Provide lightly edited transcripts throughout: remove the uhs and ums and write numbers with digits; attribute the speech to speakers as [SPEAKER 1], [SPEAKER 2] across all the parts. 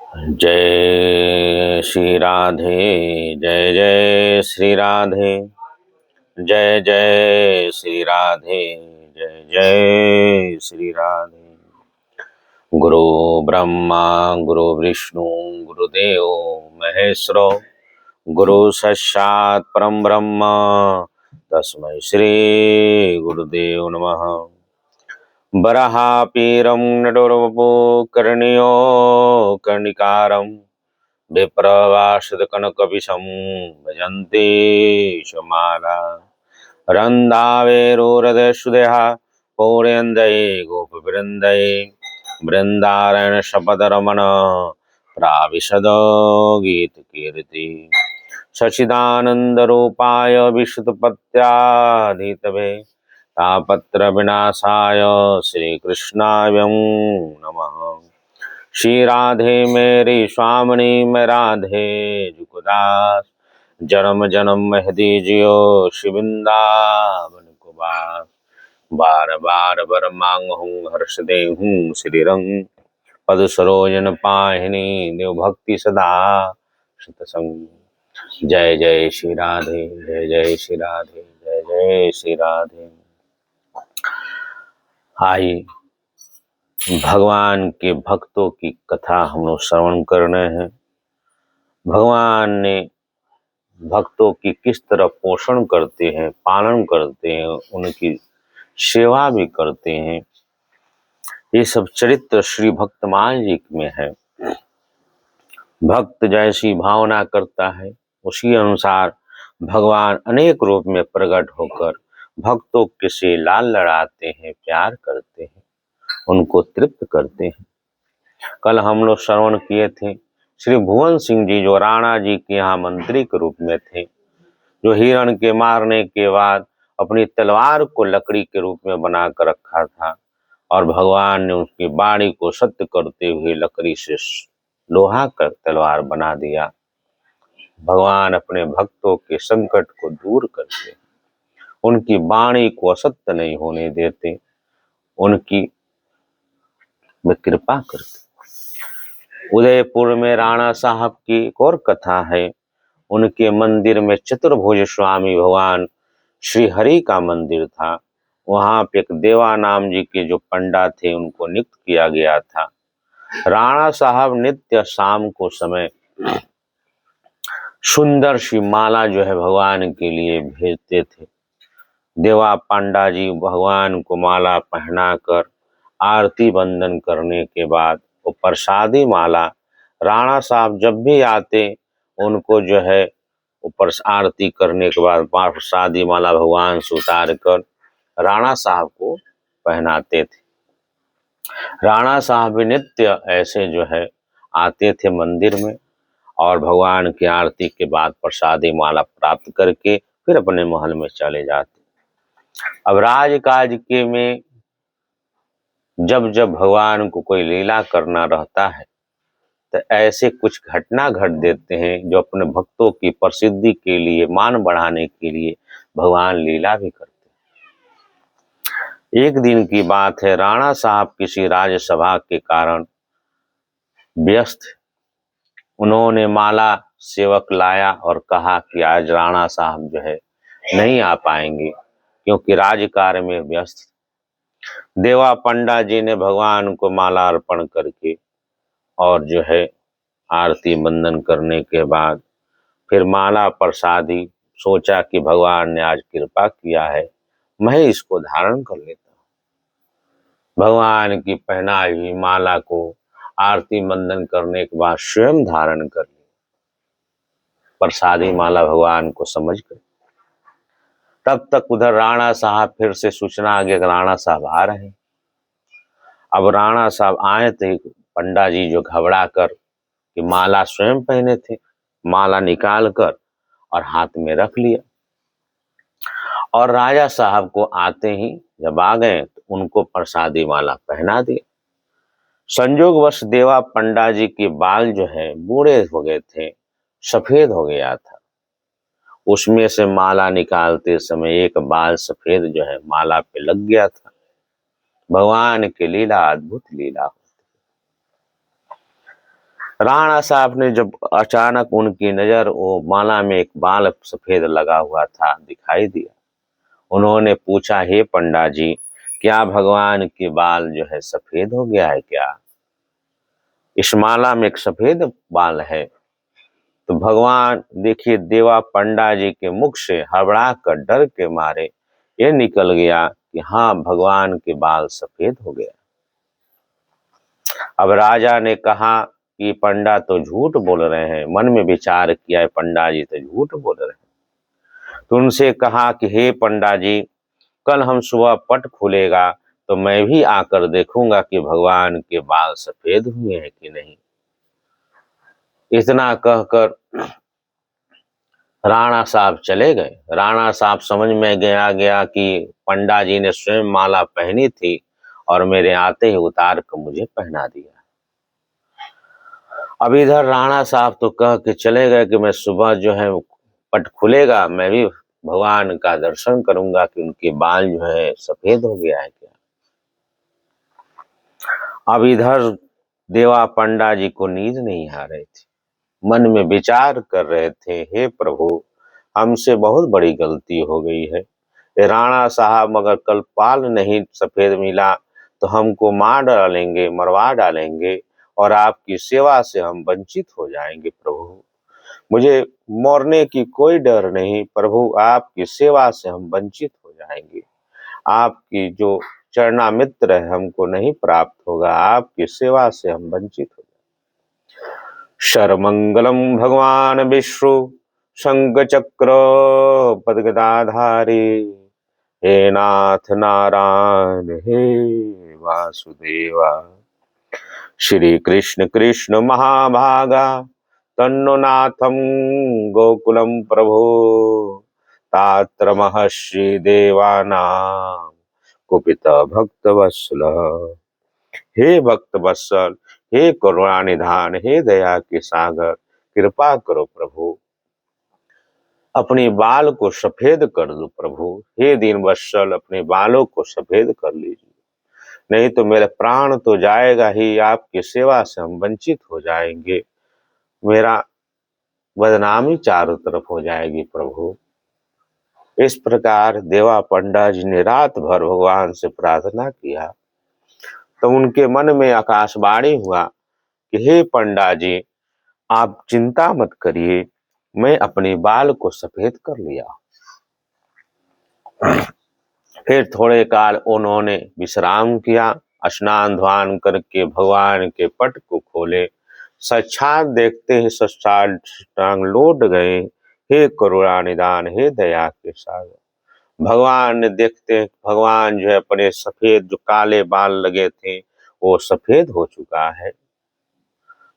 [SPEAKER 1] जय श्री राधे। जय जय श्री राधे। जय जय श्री राधे। जय जय श्री राधे। गुरु ब्रह्मा गुरु विष्णु गुरुदेव महेश्वरो गुरु साक्षात् परम ब्रह्म तस्मै श्री गुरुदेव नमः। वराहपीरं नटोरवपो कर्णियो कर्णिकारं विप्रवासितकनकविशं भजन्ते शमाला रन्दावेरुहृदयसुदेहा पौर्यन्दये गोपवृन्दये बृन्दारण्यशपदरमण प्राविशद गीतकीर्ति सच्चिदानन्दरूपाय विशुद्धपत्याधितवे तापत्र विनाशाय श्रीकृष्णाय नमः। श्री राधे मेरी स्वामिनी मैं राधे जुगदास जन्म जन्म मह दीजियो शिविंदावन को बार बार बर मांग हूँ हर्ष दे हूँ श्री रंग पद सरोजन पाहिनी देव भक्ति सदा सतसंग। जय जय श्री राधे। जय जय श्री राधे। जय जय श्री राधे। आइए भगवान के भक्तों की कथा हम लोग श्रवण करने हैं। भगवान ने भक्तों की किस तरह पोषण करते हैं, पालन करते हैं, उनकी सेवा भी करते हैं, ये सब चरित्र श्री भक्तमाल जी में है। भक्त जैसी भावना करता है उसी अनुसार भगवान अनेक रूप में प्रकट होकर भक्तों के से लाल लड़ाते हैं, प्यार करते हैं, उनको तृप्त करते हैं। कल हम लोग श्रवण किए थे श्री भुवन सिंह जी जो राणा जी के यहाँ मंत्री के रूप में थे, जो हिरण के मारने के बाद अपनी तलवार को लकड़ी के रूप में बनाकर रखा था और भगवान ने उसकी बाणी को सत्य करते हुए लकड़ी से लोहा कर तलवार बना दिया। भगवान अपने भक्तों के संकट को दूर करते, उनकी वाणी को असत्य नहीं होने देते, उनकी में कृपा करते। उदयपुर में राणा साहब की एक और कथा है। उनके मंदिर में चतुर्भुज स्वामी भगवान श्री हरि का मंदिर था। वहां पे एक देवानाम जी के जो पंडा थे उनको नियुक्त किया गया था। राणा साहब नित्य शाम को समय सुंदर सी माला जो है भगवान के लिए भेजते थे। देवा पंडा जी भगवान को माला पहनाकर आरती बंदन करने के बाद वो प्रसादी माला राणा साहब जब भी आते उनको जो है ऊपर आरती करने के बाद प्रसादी माला भगवान से उतार कर राणा साहब को पहनाते थे। राणा साहब भी नित्य ऐसे जो है आते थे मंदिर में और भगवान की आरती के बाद प्रसादी माला प्राप्त करके फिर अपने महल में चले जाते। अब राजकाज के में जब जब भगवान को कोई लीला करना रहता है तो ऐसे कुछ घटना घट देते हैं जो अपने भक्तों की प्रसिद्धि के लिए, मान बढ़ाने के लिए भगवान लीला भी करते हैं। एक दिन की बात है, राणा साहब किसी राज्यसभा के कारण व्यस्त, उन्होंने माला सेवक लाया और कहा कि आज राणा साहब जो है नहीं आ पाएंगे क्योंकि राजकार्य में व्यस्त। देवा पंडा जी ने भगवान को माला अर्पण करके और जो है आरती बंदन करने के बाद फिर माला प्रसादी सोचा कि भगवान ने आज कृपा किया है, मैं इसको धारण कर लेता हूँ। भगवान की पहनाई हुई माला को आरती बंदन करने के बाद स्वयं धारण कर ली, प्रसादी माला भगवान को समझ कर। तब तक उधर राणा साहब फिर से सूचना आ गया कि राणा साहब आ रहे हैं। अब राणा साहब आए थे, पंडा जी जो घबरा कर कि माला स्वयं पहने थे, माला निकाल कर और हाथ में रख लिया और राजा साहब को आते ही जब आ गए तो उनको प्रसादी माला पहना दिया। संयोगवश देवा पंडा जी के बाल जो है बूढ़े हो गए थे, सफेद हो गया था। उसमें से माला निकालते समय एक बाल सफेद जो है माला पे लग गया था। भगवान की लीला अद्भुत लीला होती। राणा साहब ने जब अचानक उनकी नजर वो माला में एक बाल सफेद लगा हुआ था दिखाई दिया, उन्होंने पूछा, हे पंडा जी, क्या भगवान के बाल जो है सफेद हो गया है क्या? इस माला में एक सफेद बाल है। तो भगवान देखिए, देवा पंडा जी के मुख से हड़बड़ा कर डर के मारे ये निकल गया कि हाँ, भगवान के बाल सफेद हो गया। अब राजा ने कहा कि पंडा तो झूठ बोल रहे हैं, मन में विचार किया है पंडा जी तो झूठ बोल रहे हैं। तो उनसे कहा कि हे पंडा जी, कल हम सुबह पट खुलेगा तो मैं भी आकर देखूंगा कि भगवान के बाल सफेद हुए हैं कि नहीं। इतना कहकर राणा साहब चले गए। राणा साहब समझ में गया कि पंडा जी ने स्वयं माला पहनी थी और मेरे आते ही उतार कर मुझे पहना दिया। अब इधर राणा साहब तो कह के चले गए कि मैं सुबह जो है पट खुलेगा मैं भी भगवान का दर्शन करूंगा कि उनके बाल जो है सफेद हो गया है क्या। अब इधर देवा पंडा जी को नींद नहीं आ रही थी, मन में विचार कर रहे थे, हे प्रभु, हमसे बहुत बड़ी गलती हो गई है। ये राणा साहब अगर कल बाल नहीं सफेद मिला तो हमको मार डालेंगे, मरवा डालेंगे और आपकी सेवा से हम वंचित हो जाएंगे। प्रभु, मुझे मरने की कोई डर नहीं, प्रभु आपकी सेवा से हम वंचित हो जाएंगे। आपकी जो चरणामित्र है हमको नहीं प्राप्त होगा, आपकी सेवा से हम वंचित हो जाएंगे। शर्मंगलम भगवान विष्णु शंख चक्र पदगदाधारी, हे नाथ नारायण हे वासुदेवा। श्री कृष्ण कृष्ण महाभागा तन्नो नाथम गोकुलम प्रभो, तात्र महर्षि देवानां कुपित भक्त वत्सल। हे भक्त वत्सल, हे करुणा निधान, हे दया के सागर, कृपा करो प्रभु, अपने बाल को सफेद कर दो प्रभु। हे दीन वत्सल, अपने बालों को सफेद कर लीजिए, नहीं तो मेरा प्राण तो जाएगा ही, आपकी सेवा से हम वंचित हो जाएंगे, मेरा बदनामी चारों तरफ हो जाएगी प्रभु। इस प्रकार देवा पंडा जी ने रात भर भगवान से प्रार्थना किया। तो उनके मन में आकाशवाणी हुआ कि हे पंडा जी, आप चिंता मत करिए, मैं अपने बाल को सफेद कर लिया। फिर थोड़े काल उन्होंने विश्राम किया, स्नान ध्यान करके भगवान के पट को खोले, साक्षात देखते ही साष्टांग लौट गए, हे करुणा निदान, हे दया के सागर। भगवान ने देखते भगवान जो है अपने सफेद जो काले बाल लगे थे वो सफेद हो चुका है।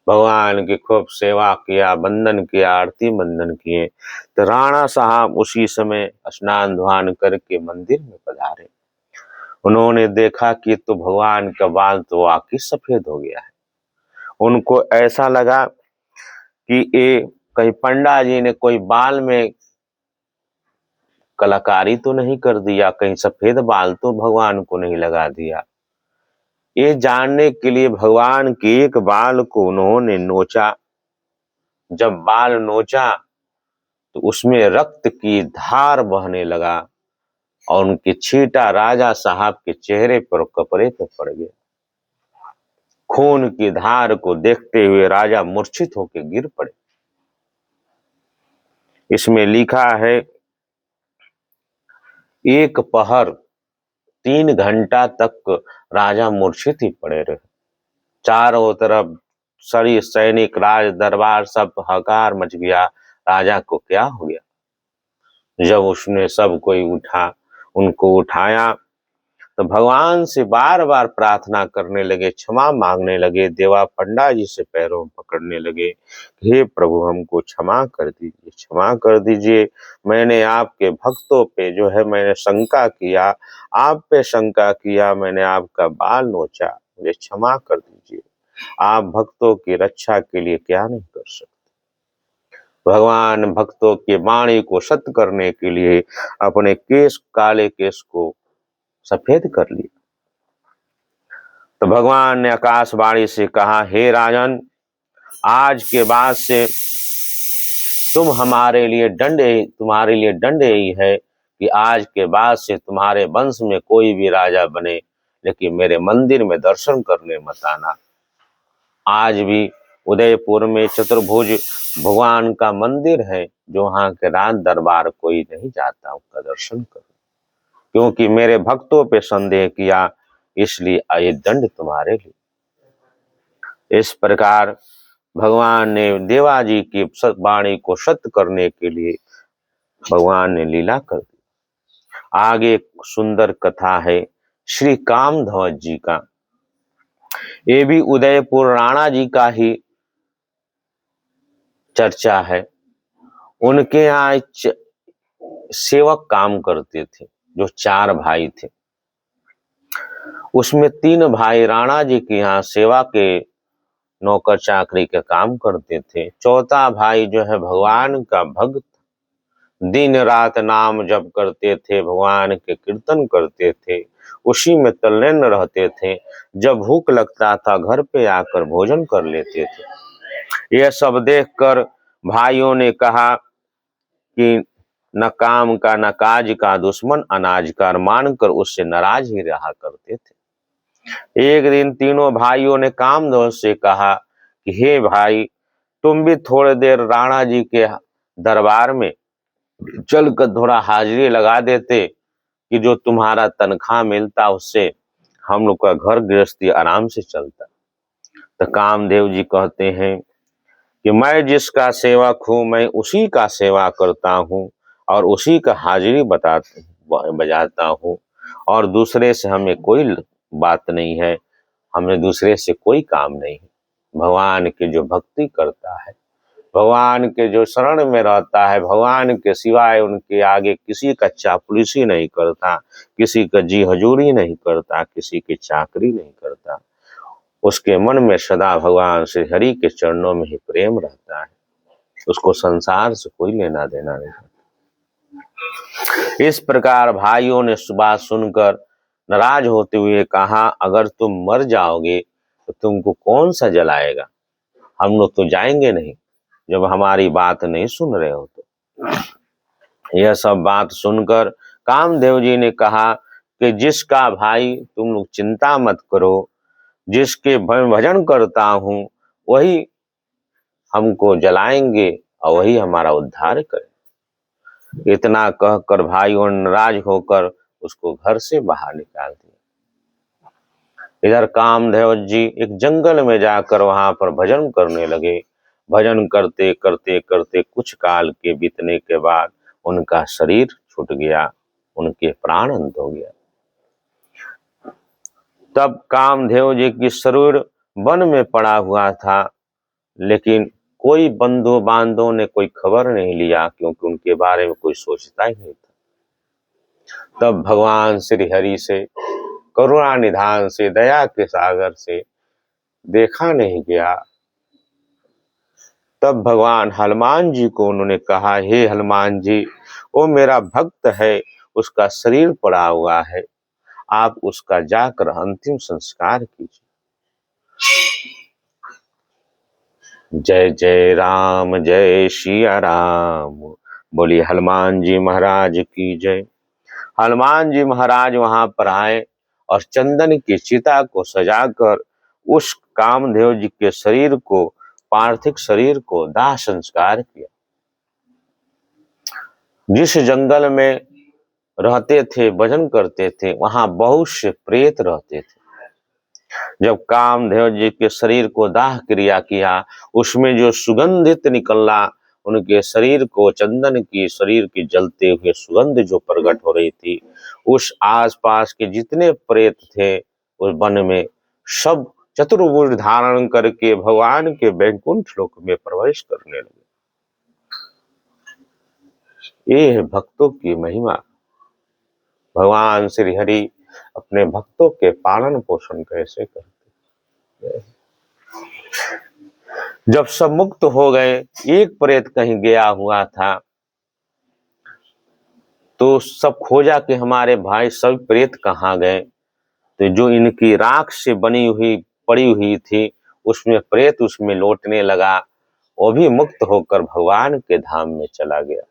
[SPEAKER 1] भगवान की खूब सेवा किया, वंदन किया, आरती वंदन किए। तो राणा साहब उसी समय स्नान ध्यान करके मंदिर में पधारे। उन्होंने देखा कि तो भगवान का बाल तो वाकई सफेद हो गया है। उनको ऐसा लगा कि ये कहीं पंडा जी ने कोई बाल में कलाकारी तो नहीं कर दिया, कहीं सफेद बाल तो भगवान को नहीं लगा दिया। ये जानने के लिए भगवान के एक बाल को उन्होंने नोचा। जब बाल नोचा तो उसमें रक्त की धार बहने लगा और उनके छींटा राजा साहब के चेहरे पर कपड़े पे पड़ गया। खून की धार को देखते हुए राजा मूर्छित होकर गिर पड़े। इसमें लिखा है, एक पहर 3 घंटा तक राजा मूर्छित ही पड़े रहे। चारों तरफ सरी सैनिक राज दरबार सब हाहाकार मच गया, राजा को क्या हो गया। जब उसने सब कोई उनको उठाया तो भगवान से बार बार प्रार्थना करने लगे, क्षमा मांगने लगे, देवा पंडा जी से पैरों पकड़ने लगे, हे प्रभु हमको क्षमा कर दीजिए, क्षमा कर दीजिए। मैंने आपके भक्तों पे जो है मैंने शंका किया, आप पे शंका किया, मैंने आपका बाल नोचा, मुझे क्षमा कर दीजिए। आप भक्तों की रक्षा के लिए क्या नहीं कर सकते। भगवान भक्तों के वाणी को सत्य करने के लिए अपने काले केस को सफेद कर लिया। तो भगवान ने आकाशवाणी से कहा, हे राजन, आज के बाद से तुम्हारे लिए दंड यही है कि आज के बाद से तुम्हारे वंश में कोई भी राजा बने, लेकिन मेरे मंदिर में दर्शन करने मत आना। आज भी उदयपुर में चतुर्भुज भगवान का मंदिर है, जो वहां के राज दरबार कोई नहीं जाता उसका दर्शन करो, क्योंकि मेरे भक्तों पे संदेह किया, इसलिए ये दंड तुम्हारे लिए। इस प्रकार भगवान ने देवाजी की वाणी को सत्य करने के लिए भगवान ने लीला कर दी। आगे एक सुंदर कथा है श्री कामध्वज जी का। ये भी उदयपुर राणा जी का ही चर्चा है। उनके यहाँ सेवक काम करते थे, जो 4 भाई थे। उसमें 3 भाई राणा जी के यहाँ सेवा के नौकर चाकरी के काम करते थे। चौथा भाई जो है भगवान का भक्त, दिन रात नाम जप करते थे, भगवान के कीर्तन करते थे, उसी में तल्लीन रहते थे। जब भूख लगता था घर पे आकर भोजन कर लेते थे। यह सब देखकर भाइयों ने कहा कि न काम का न काज का दुश्मन अनाज का, मानकर उससे नाराज ही रहा करते थे। एक दिन तीनों भाइयों ने कामध्वज से कहा कि हे भाई, तुम भी थोड़ी देर राणा जी के दरबार में चलकर थोड़ा हाजिरी लगा देते, कि जो तुम्हारा तनख्वाह मिलता उससे हम लोग का घर गृहस्थी आराम से चलता। तो कामदेव जी कहते हैं कि मैं जिसका सेवक हूं, मैं उसी का सेवा करता हूं और उसी का हाजिरी बजाता हूं, और दूसरे से हमें कोई बात नहीं है, हमें दूसरे से कोई काम नहीं है। भगवान की जो भक्ति करता है, भगवान के जो शरण में रहता है, भगवान के सिवाय उनके आगे किसी का चापलूसी नहीं करता, किसी का जी हजूरी नहीं करता, किसी की चाकरी नहीं करता, उसके मन में सदा भगवान श्री हरि के चरणों में ही प्रेम रहता है, उसको संसार से कोई लेना देना नहीं। इस प्रकार भाइयों ने बात सुनकर नाराज होते हुए कहा, अगर तुम मर जाओगे तो तुमको कौन सा जलाएगा, हम लोग तो जाएंगे नहीं जब हमारी बात नहीं सुन रहे हो तो। यह सब बात सुनकर कामदेव जी ने कहा कि जिसका भाई तुम लोग चिंता मत करो, जिसके भजन करता हूं वही हमको जलाएंगे और वही हमारा उद्धार करे। इतना कहकर भाइयों ने नाराज होकर उसको घर से बाहर निकाल दिया। इधर कामदेव जी एक जंगल में जाकर वहां पर भजन करने लगे। भजन करते करते करते कुछ काल के बीतने के बाद उनका शरीर छूट गया, उनके प्राण अंत हो गया। तब कामदेव जी की शरीर वन में पड़ा हुआ था, लेकिन कोई बंधु बांधवों ने कोई खबर नहीं लिया, क्योंकि उनके बारे में कोई सोचता ही नहीं था। तब भगवान श्री हरि से करुणा निधान से, दया के सागर से देखा नहीं गया। तब भगवान हनुमान जी को उन्होंने कहा, हे हनुमान जी, वो मेरा भक्त है, उसका शरीर पड़ा हुआ है, आप उसका जाकर अंतिम संस्कार कीजिए। जय जय राम, जय सिया राम, बोलिए हनुमान जी महाराज की जय। हनुमान जी महाराज वहां पर आए और चंदन की चिता को सजाकर उस कामदेव जी के शरीर को, पार्थिव शरीर को दाह संस्कार किया। जिस जंगल में रहते थे, भजन करते थे, वहां बहुत से प्रेत रहते थे। जब कामदेव जी के शरीर को दाह क्रिया किया, उसमें जो सुगंधित निकला, उनके शरीर को चंदन की, शरीर की जलते हुए सुगंध जो प्रकट हो रही थी, उस आसपास के जितने प्रेत थे उस वन में, सब चतुर्भुज धारण करके भगवान के वैकुंठ लोक में प्रवेश करने लगे। ये है भक्तों की महिमा। भगवान श्री हरि अपने भक्तों के पालन पोषण कैसे करते। जब सब मुक्त हो गए, एक प्रेत कहीं गया हुआ था, तो सब खोजा कि हमारे भाई सब प्रेत कहाँ गए। तो जो इनकी राख से बनी हुई पड़ी हुई थी, उसमें प्रेत उसमें लौटने लगा, वो भी मुक्त होकर भगवान के धाम में चला गया।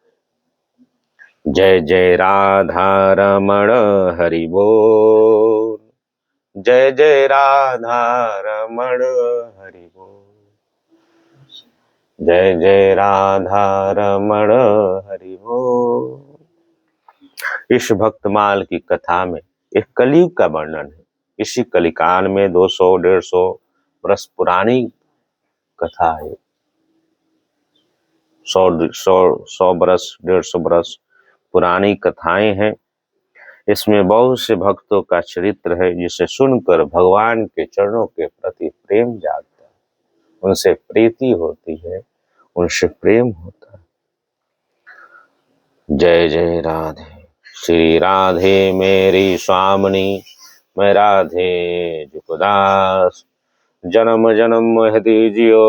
[SPEAKER 1] जय जय राधा रमण हरि बोल, जय जय राधा रमण हरि बोल, जय जय राधा रमण हरि बोल। इस भक्तमाल की कथा में एक कलयुग का वर्णन है। इसी कलिकाल में 200-150 वर्ष पुरानी कथा है। 100 बरस 150 बरस पुरानी कथाएं हैं। इसमें बहुत से भक्तों का चरित्र है जिसे सुनकर भगवान के चरणों के प्रति प्रेम जागता है, उनसे प्रीति होती है, उनसे प्रेम होता है। जय जय राधे। श्री राधे मेरी स्वामिनी, मैं राधे जुगदास, जन्म जन्म है दीजियो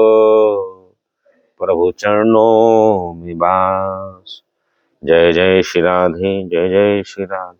[SPEAKER 1] प्रभु चरणों में बास। जय जय श्री राधे, जय जय श्री राधे।